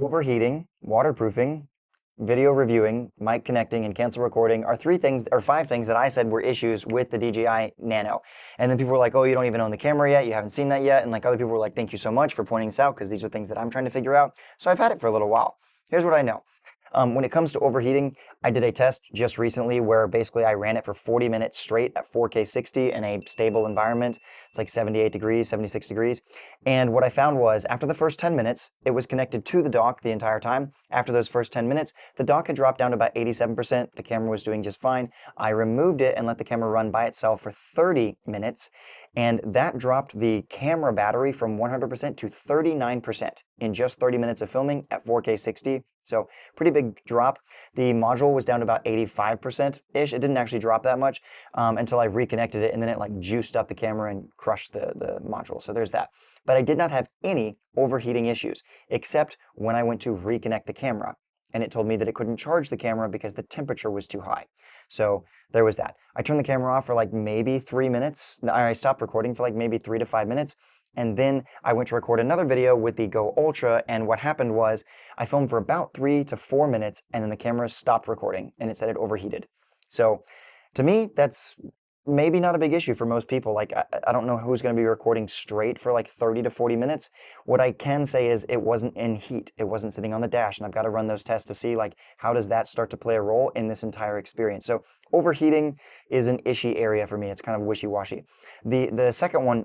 Overheating, waterproofing, video reviewing, mic connecting, and cancel recording are five things that I said were issues with the DJI Nano. And then people were like, oh, you don't even own the camera yet, you haven't seen that yet. And like other people were like, thank you so much for pointing this out because these are things that I'm trying to figure out. So I've had it for a little while. Here's what I know. When it comes to overheating, I did a test just recently where basically I ran it for 40 minutes straight at 4K 60 in a stable environment. It's like 78 degrees, 76 degrees. And what I found was after the first 10 minutes, it was connected to the dock the entire time. After those first 10 minutes, the dock had dropped down to about 87%. The camera was doing just fine. I removed it and let the camera run by itself for 30 minutes. And that dropped the camera battery from 100% to 39% in just 30 minutes of filming at 4K 60. So pretty big drop. The module was down to about 85%-ish. It didn't actually drop that much until I reconnected it, and then it like juiced up the camera and crushed the module. So there's that. But I did not have any overheating issues, except when I went to reconnect the camera. And it told me that it couldn't charge the camera because the temperature was too high. So there was that. I turned the camera off for like maybe 3 minutes. I stopped recording for like maybe 3 to 5 minutes. And then I went to record another video with the Go Ultra, and what happened was I filmed for about 3 to 4 minutes, and then the camera stopped recording, and it said it overheated. So to me, that's maybe not a big issue for most people. Like, I don't know who's going to be recording straight for like 30 to 40 minutes. What I can say is it wasn't in heat. It wasn't sitting on the dash, and I've got to run those tests to see like how does that start to play a role in this entire experience. So overheating is an issue area for me. It's kind of wishy-washy. The second one,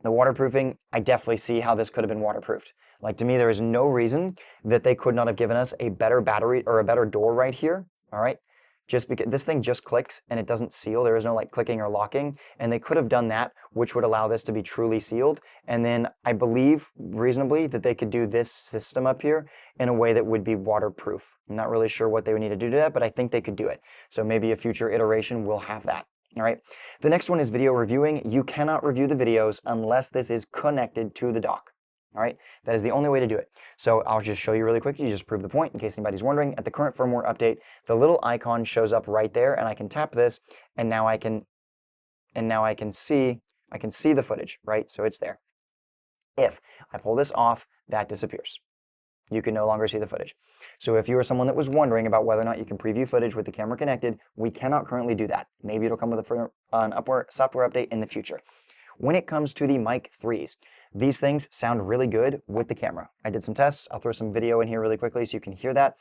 the waterproofing, I definitely see how this could have been waterproofed. Like, to me, there is no reason that they could not have given us a better battery or a better door right here, all right? Just because this thing just clicks and it doesn't seal. There is no like clicking or locking, and they could have done that, which would allow this to be truly sealed. And then I believe reasonably that they could do this system up here in a way that would be waterproof. I'm not really sure what they would need to do to that, but I think they could do it. So maybe a future iteration will have that. All right. The next one is video reviewing. You cannot review the videos unless this is connected to the dock. All right. That is the only way to do it. So I'll just show you really quick. You just prove the point in case anybody's wondering. At the current firmware update, the little icon shows up right there, and I can tap this, and now I can see the footage, right? So it's there. If I pull this off, that disappears. You can no longer see the footage. So if you are someone that was wondering about whether or not you can preview footage with the camera connected, we cannot currently do that. Maybe it'll come with an software update in the future. When it comes to the Mic 3s, these things sound really good with the camera. I did some tests. I'll throw some video in here really quickly so you can hear that.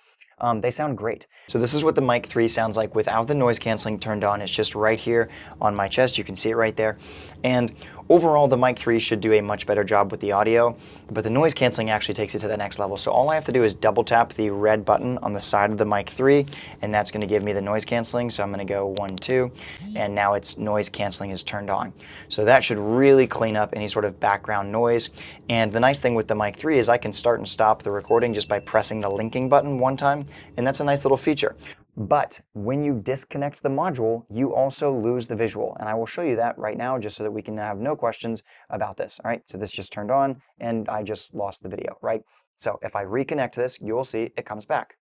They sound great. So this is what the Mic 3 sounds like without the noise canceling turned on. It's just right here on my chest. You can see it right there. And overall, the Mic 3 should do a much better job with the audio, but the noise canceling actually takes it to the next level. So all I have to do is double tap the red button on the side of the Mic 3, and that's going to give me the noise canceling. So I'm going to go 1, 2, and now its noise canceling is turned on. So that should really clean up any sort of background noise. And the nice thing with the Mic 3 is I can start and stop the recording just by pressing the linking button one time, and that's a nice little feature. But when you disconnect the module, you also lose the visual. And I will show you that right now just so that we can have no questions about this. All right, so this just turned on and I just lost the video, right? So if I reconnect this, you'll see it comes back.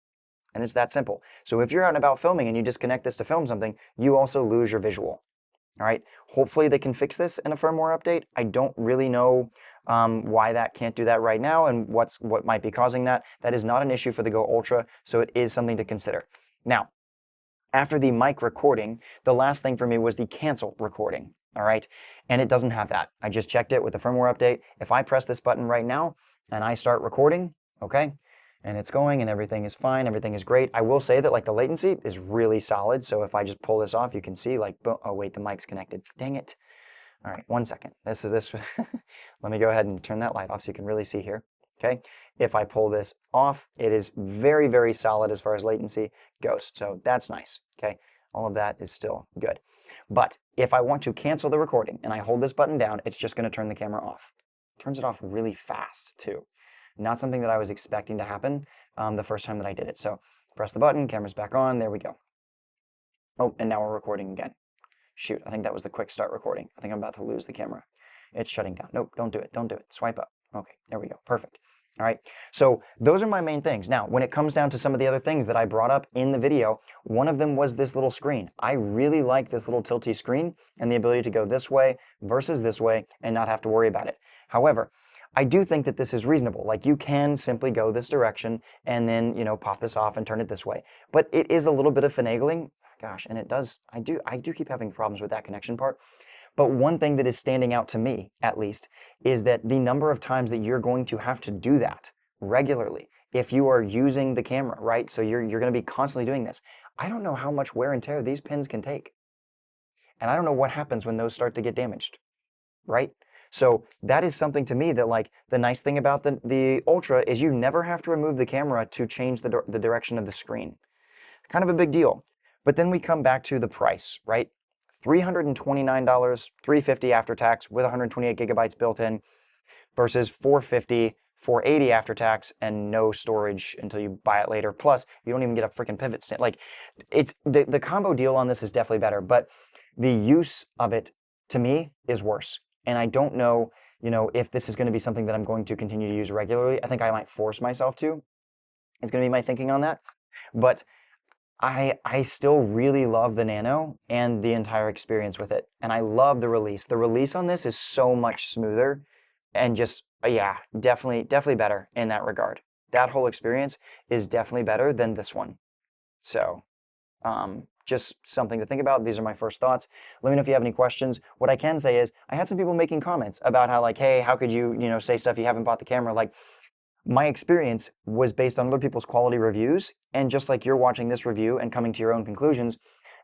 And it's that simple. So if you're out and about filming and you disconnect this to film something, you also lose your visual. All right, hopefully they can fix this in a firmware update. I don't really know why that can't do that right now and what might be causing that. That is not an issue for the Go Ultra, so it is something to consider. Now, after the mic recording, the last thing for me was the cancel recording, all right? And it doesn't have that. I just checked it with the firmware update. If I press this button right now and I start recording, okay, and it's going and everything is fine, everything is great. I will say that like the latency is really solid, so if I just pull this off, you can see like, oh wait, the mic's connected. Dang it. All right, 1 second. This. Let me go ahead and turn that light off so you can really see here. Okay, if I pull this off, it is very, very solid as far as latency goes. So that's nice. Okay, all of that is still good. But if I want to cancel the recording and I hold this button down, it's just going to turn the camera off. It turns it off really fast too. Not something that I was expecting to happen the first time that I did it. So press the button, camera's back on, there we go. Oh, and now we're recording again. Shoot, I think that was the quick start recording. I think I'm about to lose the camera. It's shutting down. Nope, don't do it, don't do it. Swipe up. Okay, there we go, perfect. All right, so those are my main things. Now, when it comes down to some of the other things that I brought up in the video, one of them was this little screen. I really like this little tilty screen and the ability to go this way versus this way and not have to worry about it. However, I do think that this is reasonable. Like you can simply go this direction and then, you know, pop this off and turn it this way. But it is a little bit of finagling. Gosh, and it does, I do keep having problems with that connection part. But one thing that is standing out to me, at least, is that the number of times that you're going to have to do that regularly, if you are using the camera, right? So you're going to be constantly doing this. I don't know how much wear and tear these pins can take. And I don't know what happens when those start to get damaged, right? So that is something to me that, like, the nice thing about the Ultra is you never have to remove the camera to change the direction of the screen. Kind of a big deal. But then we come back to the price, right? $329, $350 after tax with 128 gigabytes built in versus $450, $480 after tax and no storage until you buy it later. Plus, you don't even get a freaking pivot stand. Like, it's the combo deal on this is definitely better, but the use of it to me is worse. And I don't know, you know, if this is going to be something that I'm going to continue to use regularly. I think I might force myself to. Is going to be my thinking on that. But I still really love the Nano and the entire experience with it. And I love the release. The release on this is so much smoother and just, yeah, definitely better in that regard. That whole experience is definitely better than this one. So, just something to think about. These are my first thoughts. Let me know if you have any questions. What I can say is I had some people making comments about how, like, hey, how could you, you know, say stuff you haven't bought the camera? Like, my experience was based on other people's quality reviews, and just like you're watching this review and coming to your own conclusions,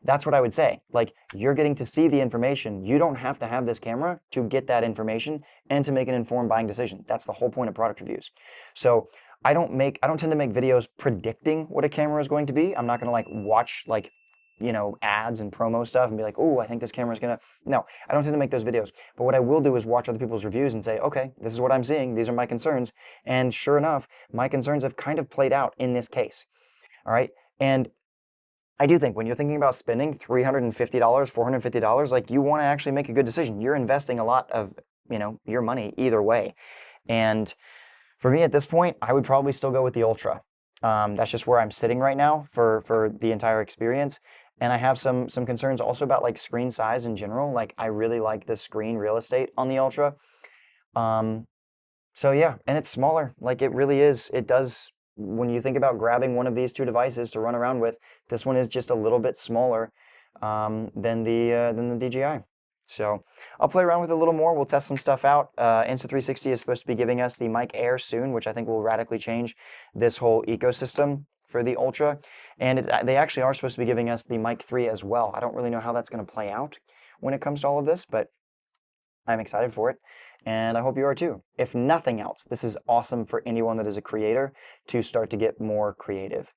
that's what I would say. Like, you're getting to see the information. You don't have to have this camera to get that information and to make an informed buying decision. That's the whole point of product reviews. So I don't tend to make videos predicting what a camera is going to be. I'm not going to like watch like, you know, ads and promo stuff and be like, oh, I think this camera is going to, no, I don't tend to make those videos. But what I will do is watch other people's reviews and say, okay, this is what I'm seeing. These are my concerns. And sure enough, my concerns have kind of played out in this case. All right. And I do think when you're thinking about spending $350, $450, like, you want to actually make a good decision. You're investing a lot of, you know, your money either way. And for me at this point, I would probably still go with the Ultra. That's just where I'm sitting right now for the entire experience. And I have some concerns also about like screen size in general. Like, I really like the screen real estate on the Ultra. So yeah, and it's smaller. Like, it really is. It does, when you think about grabbing one of these two devices to run around with, this one is just a little bit smaller than the DJI. So I'll play around with it a little more. We'll test some stuff out. Insta360 is supposed to be giving us the Mic Air soon, which I think will radically change this whole ecosystem for the Ultra. And they actually are supposed to be giving us the Mic 3 as well. I don't really know how that's going to play out when it comes to all of this, but I'm excited for it, and I hope you are too. If nothing else, this is awesome for anyone that is a creator to start to get more creative.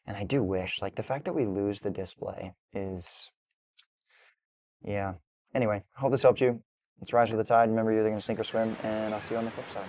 And I do wish, like, the fact that we lose the display is, yeah. Anyway, I hope this helped you. Let's rise with the tide. Remember, you're either going to sink or swim, and I'll see you on the flip side.